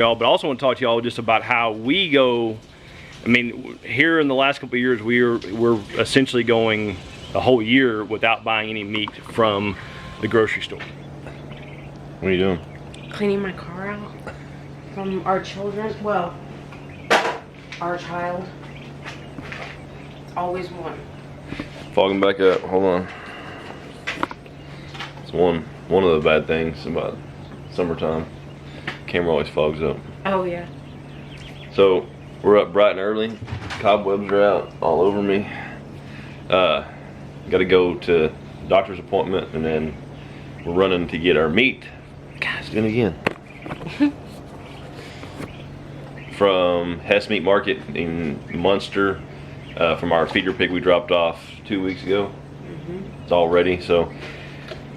y'all, but I also want to talk to y'all just about how we go. I mean, here in the last couple of years, we're essentially going a whole year without buying any meat from the grocery store. What are you doing? Cleaning my car out from our children. Well, our child. Always one. Fogging back up. Hold on. It's one of the bad things about summertime. Camera always fogs up. Oh yeah. So we're up bright and early. Cobwebs are out all over me. Got to go to doctor's appointment, and then we're running to get our meat. Guys, doing it again. From Hess Meat Market in Munster, from our feeder pig we dropped off 2 weeks ago. It's all ready, so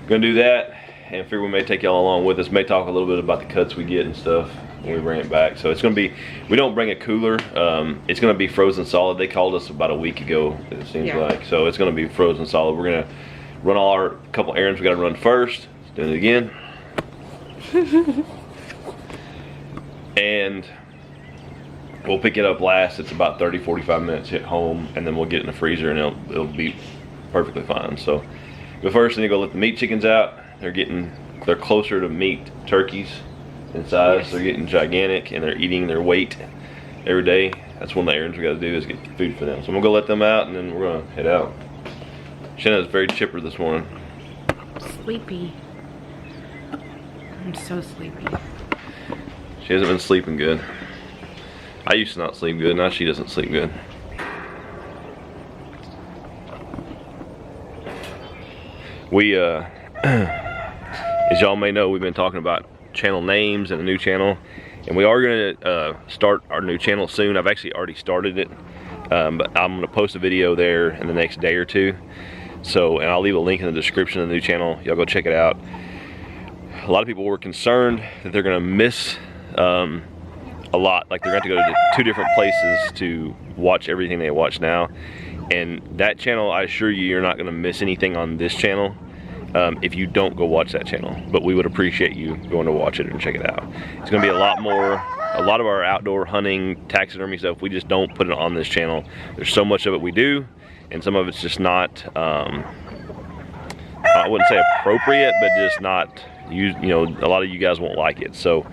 gonna do that, and figure we may take y'all along with us. May talk a little bit about the cuts we get and stuff when we bring it back. So it's gonna be, we don't bring a cooler. It's gonna be frozen solid. They called us about a week ago, it seems like. So it's gonna be frozen solid. We're gonna run all our couple errands we gotta run first. Let's do it again. And we'll pick it up last. It's about 30-45 minutes hit home, and then we'll get it in the freezer, and it'll be perfectly fine. So, but first, I need to go let the meat chickens out. They're closer to meat turkeys in size. They're getting gigantic, and they're eating their weight every day. That's one of the errands we got to do, is get food for them. So I'm gonna go let them out, and then we're gonna head out. Shanna's very chipper this morning. Sleepy. I'm so sleepy. She hasn't been sleeping good. I used to not sleep good. Now she doesn't sleep good. We, as y'all may know, we've been talking about channel names and a new channel, and we are gonna start our new channel soon. I've actually already started it, but I'm gonna post a video there in the next day or two. So, and I'll leave a link in the description of the new channel. Y'all go check it out. A lot of people were concerned that they're gonna miss a lot, like they're going to go to 2 different places to watch everything they watch now. And that channel, I assure you, you're not going to miss anything on this channel if you don't go watch that channel. But we would appreciate you going to watch it and check it out. It's going to be a lot of our outdoor hunting, taxidermy stuff, we just don't put it on this channel. There's so much of it we do, and some of it's just not, I wouldn't say appropriate, but just not, you know, a lot of you guys won't like it. So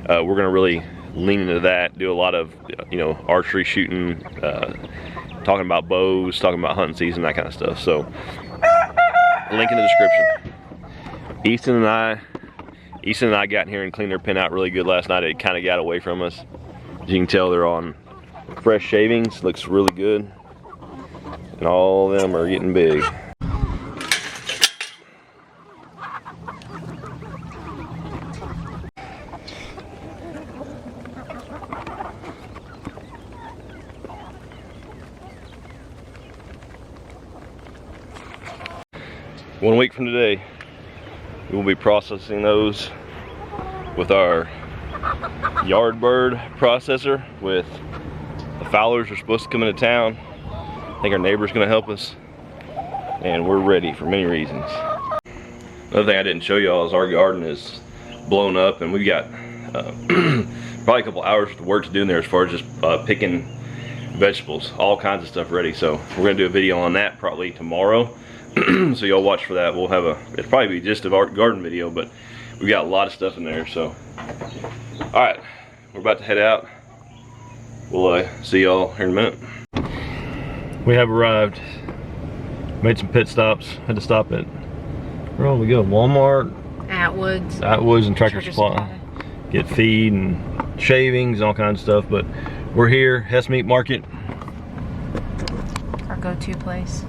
we're going to really lean into that, do a lot of, you know, archery shooting, talking about bows, talking about hunting season, that kind of stuff. So, link in the description. Easton and I got in here and cleaned their pen out really good last night. It kind of got away from us. As you can tell, they're on fresh shavings. Looks really good, and all of them are getting big. 1 week from today, we will be processing those with our yard bird processor. With the Fowlers are supposed to come into town. I think our neighbor's gonna help us, and we're ready for many reasons. Another thing I didn't show y'all is our garden is blown up, and we've got probably a couple hours of work to do in there as far as just picking vegetables, all kinds of stuff ready. So we're gonna do a video on that probably tomorrow. So y'all watch for that. We'll have it'll probably be just a garden video, but we got a lot of stuff in there. So, all right, we're about to head out. We'll see y'all here in a minute. We have arrived. Made some pit stops. Had to stop at, where did we go? Walmart. Atwoods and Tractor Supply. Get feed and shavings, all kinds of stuff. But we're here, Hess Meat Market. Our go-to place.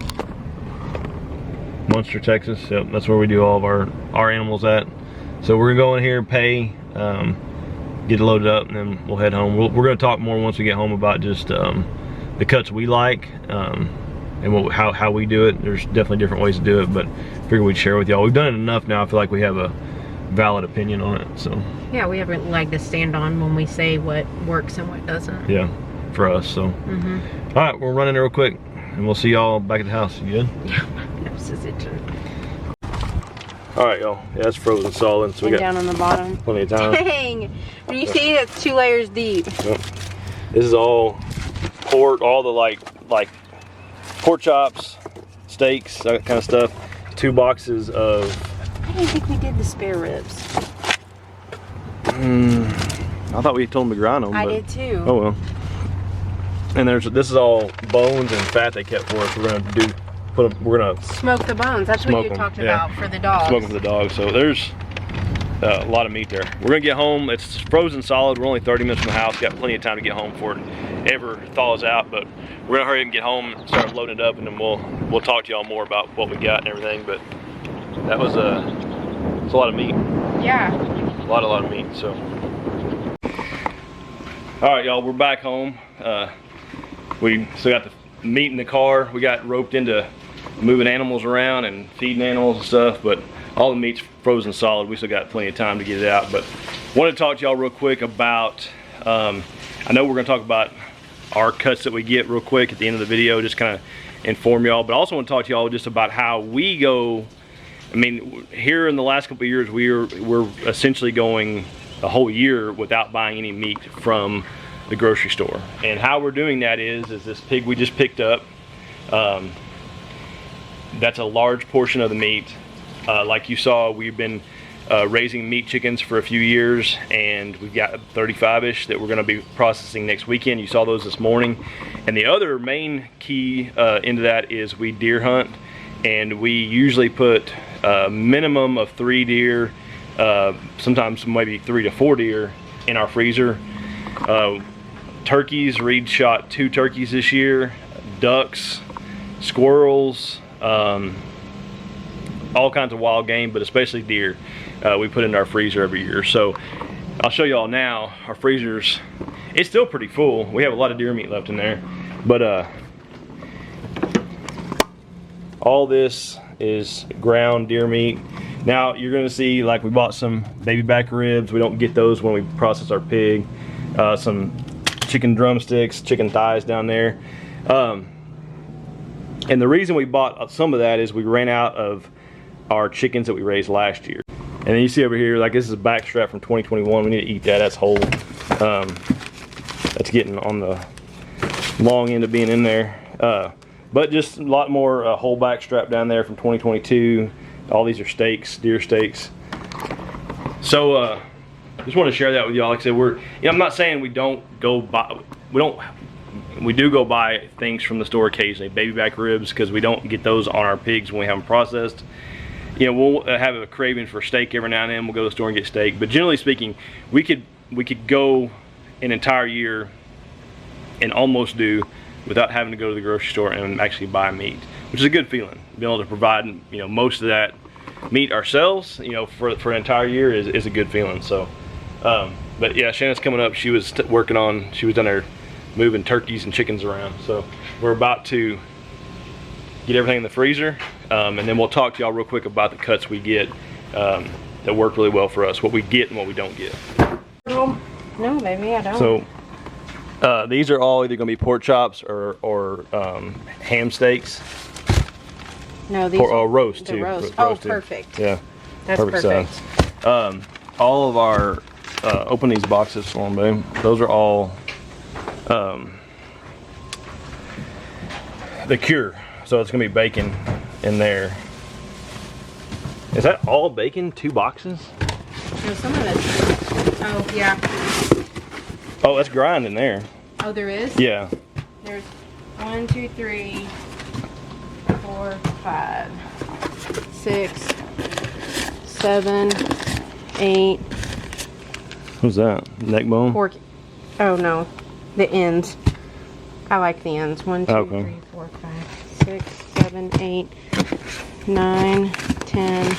Munster, Texas. Yep, that's where we do all of our animals at. So we're gonna go in here, pay, get it loaded up, and then we'll head home. We're gonna talk more once we get home about just the cuts we like, and how we do it. There's definitely different ways to do it, but figure we'd share with y'all. We've done it enough now. I feel like we have a valid opinion on it. So yeah, we have a leg to stand on when we say what works and what doesn't. Yeah, for us. So all right, we're running there real quick, and we'll see y'all back at the house. You good? Yeah. This is it. All right, y'all. Yeah, it's frozen solid, so we And got down on the bottom. plenty of time. Dang! When you see it's 2 layers deep. Yep. This is all pork, all the like pork chops, steaks, that kind of stuff. 2 boxes of. I didn't think we did the spare ribs. I thought we told them to grind them. I but, did too. Oh well. And this is all bones and fat they kept for us. We're gonna Smoke the bones. That's what Smoke you them, talked yeah. about for the dogs. smoke them for the dogs. So there's a lot of meat there. We're gonna get home. It's frozen solid. We're only 30 minutes from the house. Got plenty of time to get home before it ever thaws out. But we're gonna hurry up and get home and start loading it up, and then we'll talk to y'all more about what we got and everything. But that was it's a lot of meat. Yeah. A lot of meat. So all right, y'all. We're back home. We still got the meat in the car. We got roped into moving animals around and feeding animals and stuff, but all the meat's frozen solid. We still got plenty of time to get it out, but wanted to talk to y'all real quick about, I know we're gonna talk about our cuts that we get real quick at the end of the video, just kind of inform y'all, but I also want to talk to y'all just about how we go. I mean, here in the last couple of years, we're essentially going a whole year without buying any meat from the grocery store. And how we're doing that is this pig we just picked up. That's a large portion of the meat. Like you saw, we've been raising meat chickens for a few years, and we've got 35-ish that we're gonna be processing next weekend. You saw those this morning. And the other main key into that is we deer hunt, and we usually put a minimum of 3 deer, sometimes maybe 3 to 4 deer in our freezer. Turkeys, Reed shot 2 turkeys this year, ducks, squirrels, all kinds of wild game, but especially deer, we put into our freezer every year. So I'll show y'all now. Our freezer's, it's still pretty full. We have a lot of deer meat left in there, but all this is ground deer meat. Now you're gonna see, like, we bought some baby back ribs. We don't get those when we process our pig. Some chicken drumsticks, chicken thighs down there. And the reason we bought some of that is we ran out of our chickens that we raised last year. And then you see over here, like, this is a back strap from 2021. We need to eat that. That's whole. That's getting on the long end of being in there. But just a lot more whole back strap down there from 2022. All these are steaks, deer steaks. So just want to share that with y'all. Like I said, I'm not saying we don't go buy, we do go buy things from the store occasionally, baby back ribs, because we don't get those on our pigs when we have them processed. You know, we'll have a craving for steak every now and then. We'll go to the store and get steak. But generally speaking, we could go an entire year and almost do without having to go to the grocery store and actually buy meat, which is a good feeling. Being able to provide, you know, most of that meat ourselves, you know, for an entire year is a good feeling. So, but yeah, Shannon's coming up. She was working on, she was down there moving turkeys and chickens around. So we're about to get everything in the freezer, and then we'll talk to y'all real quick about the cuts we get that work really well for us, what we get and what we don't get. No, baby, I don't. So these are all either going to be pork chops or ham steaks. No, these or roast too. roast. Roast too. Perfect. Yeah, That's perfect. size. All of our open these boxes for them, babe. Those are all the cure. So it's gonna be bacon in there. Is that all bacon? 2 boxes? No, some of it. Oh yeah. Oh, that's grind in there. Oh, there is? Yeah. There's 1, 2, 3, 4, 5, 6, 7, 8. What's that? Neck bone? Pork. Oh no, the ends. I like the ends. 1, 2, Okay. 3, 4, 5, 6, 7, 8, 9, 10,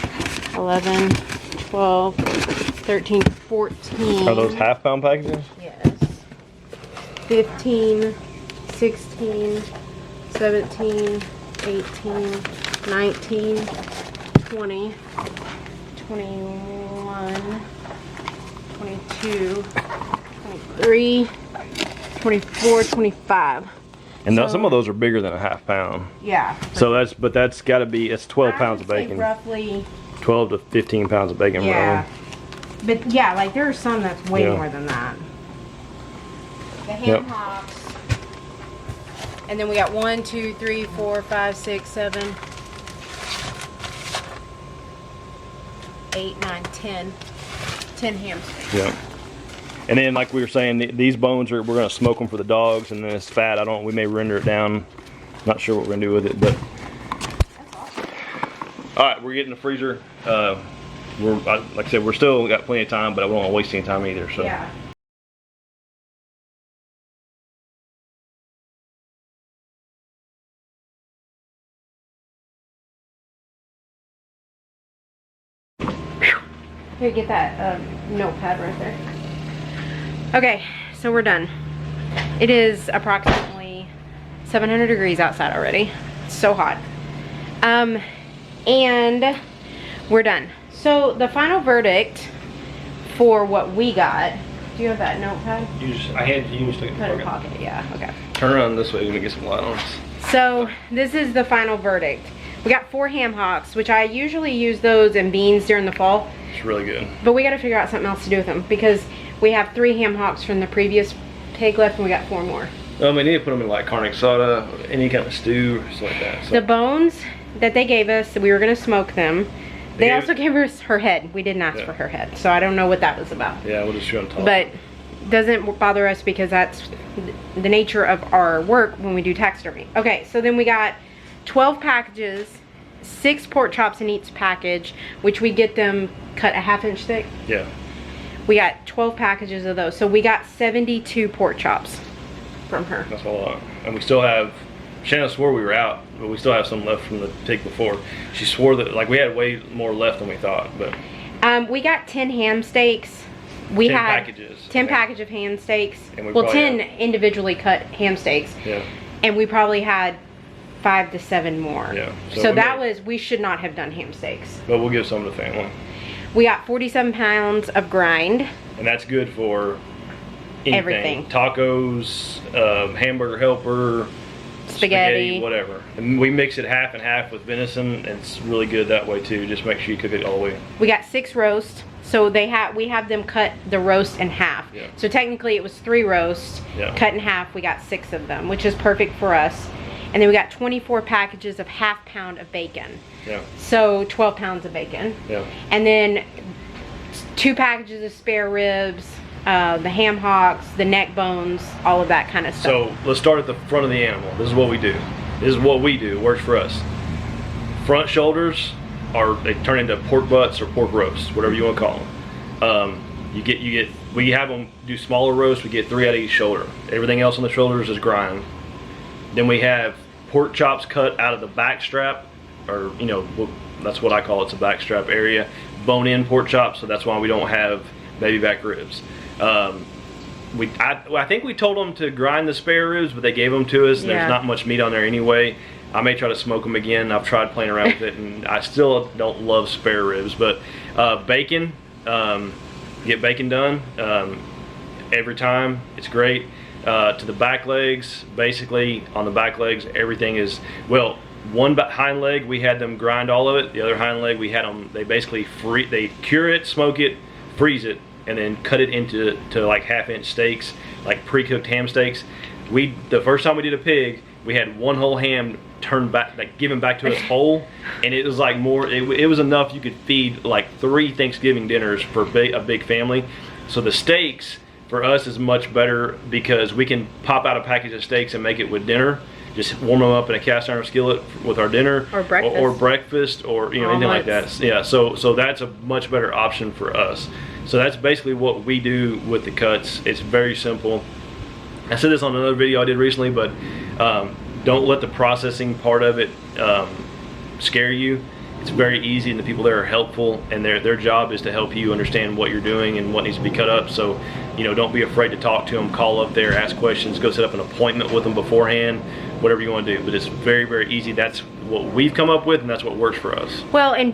11, 12, 13, 14. Are those half-pound packages? Yes. 15, 16, 17, 18, 19, 20, 21, 22, 23, 24, 25. And So- some of those are bigger than a half pound. Yeah. So that's got to be, it's 12 pounds of I would say bacon. roughly 12 to 15 pounds of bacon. Yeah. Whatever. But yeah, like there are some that's way Yeah. more than that. The ham Yep. hocks. And then we got 1, 2, 3, 4, 5, 6, 7, 8, 9, 10. 10 ham steaks. Yeah. And then, like we were saying, these bones we're gonna smoke them for the dogs, and then it's fat. We may render it down. Not sure what we're gonna do with it, but. That's awesome. All right, we're getting the freezer. Like I said, we're still got plenty of time, but I don't want to waste any time either. So. Yeah. Here, get that notepad right there. Okay, so we're done. It is approximately 700 degrees outside already. It's so hot. And we're done. So the final verdict for what we got. Do you have that notepad? I had you just took it Put it in pocket. Yeah. Okay. Turn around this way. We're gonna get some light on us. So this is the final verdict. We got 4 ham hocks, which I usually use those in beans during the fall. It's really good. But we got to figure out something else to do with them because we have 3 ham hocks from the previous pig left, and we got 4 more. We need to put them in like carne asada, any kind of stew, something like that. So. The bones that they gave us, we were gonna smoke them. They also gave us her head. We didn't ask for her head, so I don't know what that was about. Yeah, we'll just go talk. But doesn't bother us because that's the nature of our work when we do taxidermy. Okay, so then we got 12 packages, 6 pork chops in each package, which we get them cut a 1/2 inch thick. Yeah. We got 12 packages of those, so we got 72 pork chops from her. That's a lot. And we still have, Shannon swore we were out, but we still have some left from the pig before. She swore that, like, we had way more left than we thought, but. We got 10 ham steaks. We 10 had packages. 10 package of ham steaks. And we Well, probably 10 had- individually cut ham steaks. Yeah. And we probably had 5 to 7 more. Yeah. So that was, we should not have done ham steaks. But we'll give some to the family. We got 47 pounds of grind. And that's good for anything. Everything. Tacos, hamburger helper, Spaghetti. whatever. And we mix it half and half with venison, and it's really good that way too. Just make sure you cook it all the way. We got 6 roasts. So we have them cut the roast in half. Yeah. So technically it was 3 roasts. Yeah. Cut in half. We got 6 of them, which is perfect for us. And then we got 24 packages of 1/2 pound of bacon. Yeah. So 12 pounds of bacon. Yeah. And then 2 packages of spare ribs, the ham hocks, the neck bones, all of that kind of stuff. So let's start at the front of the animal. This is what we do. This is what we do. It works for us. Front shoulders they turn into pork butts or pork roasts, whatever you want to call them. We have them do smaller roasts. We get 3 out of each shoulder. Everything else on the shoulders is grind. Then we have pork chops cut out of the back strap, or that's what I call it. It's a back strap area. Bone-in pork chops, so that's why we don't have baby back ribs. I think we told them to grind the spare ribs, but they gave them to us. And Yeah. There's not much meat on there anyway. I may try to smoke them again. I've tried playing around with it, and I still don't love spare ribs. But bacon, get bacon done every time. It's great. To the back legs, basically on the back legs, everything is, well, one hind leg we had them grind all of it. The other hind leg we had them, they basically they cure it, smoke it, freeze it, and then cut it into like 1/2 inch steaks, like pre-cooked ham steaks. The first time we did a pig, we had one whole ham turned back, like given back to us whole, and it was like it was enough you could feed like 3 Thanksgiving dinners for a big family. So the steaks for us is much better because we can pop out a package of steaks and make it with dinner. Just warm them up in a cast iron skillet with our dinner, Or breakfast. or breakfast, or anything like that. Omelets. Yeah, so that's a much better option for us. So that's basically what we do with the cuts. It's very simple. I said this on another video I did recently, but don't let the processing part of it scare you. It's very easy, and the people there are helpful, and their job is to help you understand what you're doing and what needs to be cut up. So, don't be afraid to talk to them. Call up there, ask questions, go set up an appointment with them beforehand, whatever you want to do. But it's very, very easy. That's what we've come up with, and that's what works for us. Well, and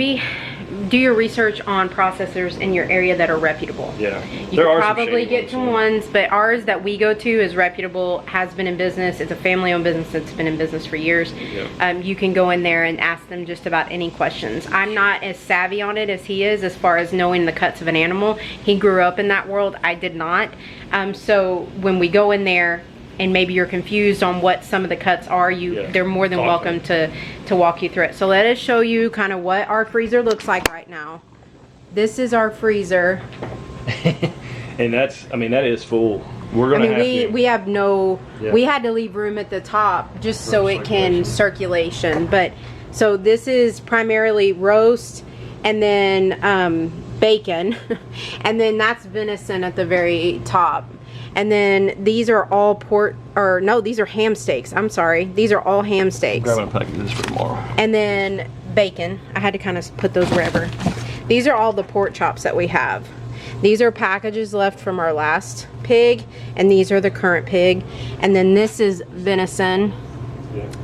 do your research on processors in your area that are reputable. Yeah. You could probably get to ones, but ours that we go to is reputable, has been in business. It's a family-owned business that's been in business for years. Yep. You can go in there and ask them just about any questions. I'm not as savvy on it as he is as far as knowing the cuts of an animal. He grew up in that world. I did not. So when we go in there, and maybe you're confused on what some of the cuts are, they're more than welcome to walk you through it. So let us show you kind of what our freezer looks like right now. This is our freezer. And that's, I mean, that is full. We're gonna we have no, we had to leave room at the top just so it can circulation. But so this is primarily roast, and then bacon, and then that's venison at the very top. And then these are all these are ham steaks. I'm sorry. These are all ham steaks. I'm grabbing a package of this for tomorrow. And then bacon. I had to kind of put those wherever. These are all the pork chops that we have. These are packages left from our last pig, and these are the current pig. And then this is venison,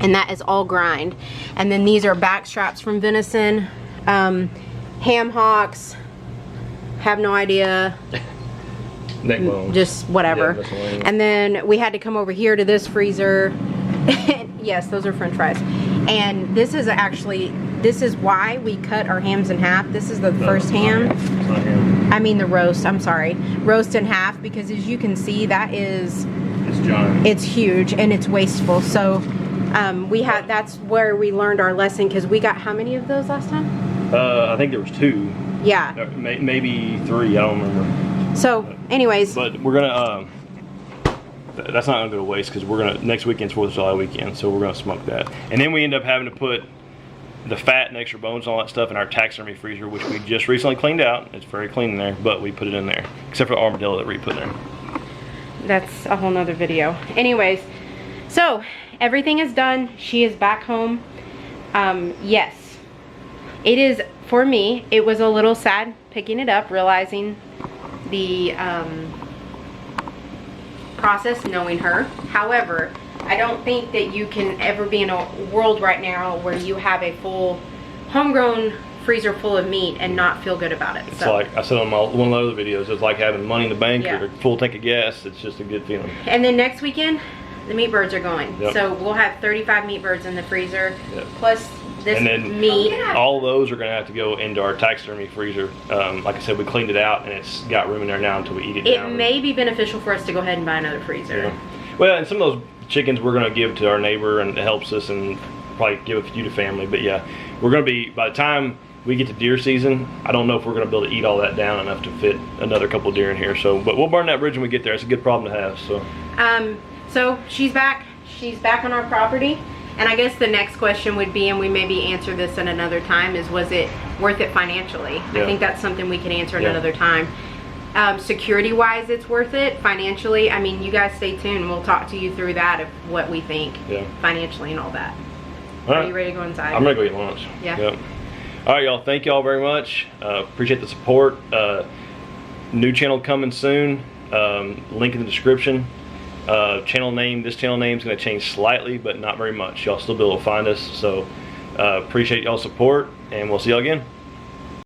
and that is all grind. And then these are back straps from venison, ham hocks. Have no idea. Neck bones. Just whatever. Yeah, and then we had to come over here to this freezer. Yes, those are french fries. And this is actually, this is why we cut our hams in half. This is the first ham. It's not ham. I mean the roast, I'm sorry. Roast in half, because as you can see, that is, It's giant. it's huge and it's wasteful. So that's where we learned our lesson, because we got how many of those last time? I think there was 2. Yeah. Maybe 3, I don't remember. So anyways. But we're gonna, that's not gonna go to waste, because we're gonna, next weekend's 4th of July weekend, so we're gonna smoke that. And then we end up having to put the fat and extra bones and all that stuff in our taxidermy freezer, which we just recently cleaned out. It's very clean in there, but we put it in there, except for the armadillo that we put there. That's a whole nother video. Anyways, so everything is done. She is back home. Yes, it is, for me, it was a little sad picking it up, realizing the process, knowing her. However, I don't think that you can ever be in a world right now where you have a full homegrown freezer full of meat and not feel good about it. It's like I said on one of the other videos, it's like having money in the bank Yeah. or a full tank of gas. It's just a good feeling. And then next weekend, the meat birds are going. Yep. So we'll have 35 meat birds in the freezer, Yep. plus this And then meat. all those are going to have to go into our taxidermy freezer. Like I said, we cleaned it out, and it's got room in there now until we eat it It down. may be beneficial for us to go ahead and buy another freezer. Yeah. Well, and some of those chickens we're going to give to our neighbor, and it helps us, and probably give a few to family. But yeah, we're going to be, by the time we get to deer season, I don't know if we're going to be able to eat all that down enough to fit another couple deer in here. So, but we'll burn that bridge when we get there. It's a good problem to have. So she's back. She's back on our property. And I guess the next question would be, and we maybe answer this at another time, is was it worth it financially? Yeah. I think that's something we can answer at Yeah. another time. Security wise, it's worth it. Financially, I mean, you guys stay tuned. We'll talk to you through that, of what we think financially and all that. All Are right. you ready to go inside? I'm ready to go eat lunch. Yeah. Yep. All right, y'all. Thank y'all very much. Appreciate the support. New channel coming soon. Link in the description. Channel name. This channel name is going to change slightly, but not very much. Y'all still be able to find us. So appreciate y'all's support, and we'll see y'all again.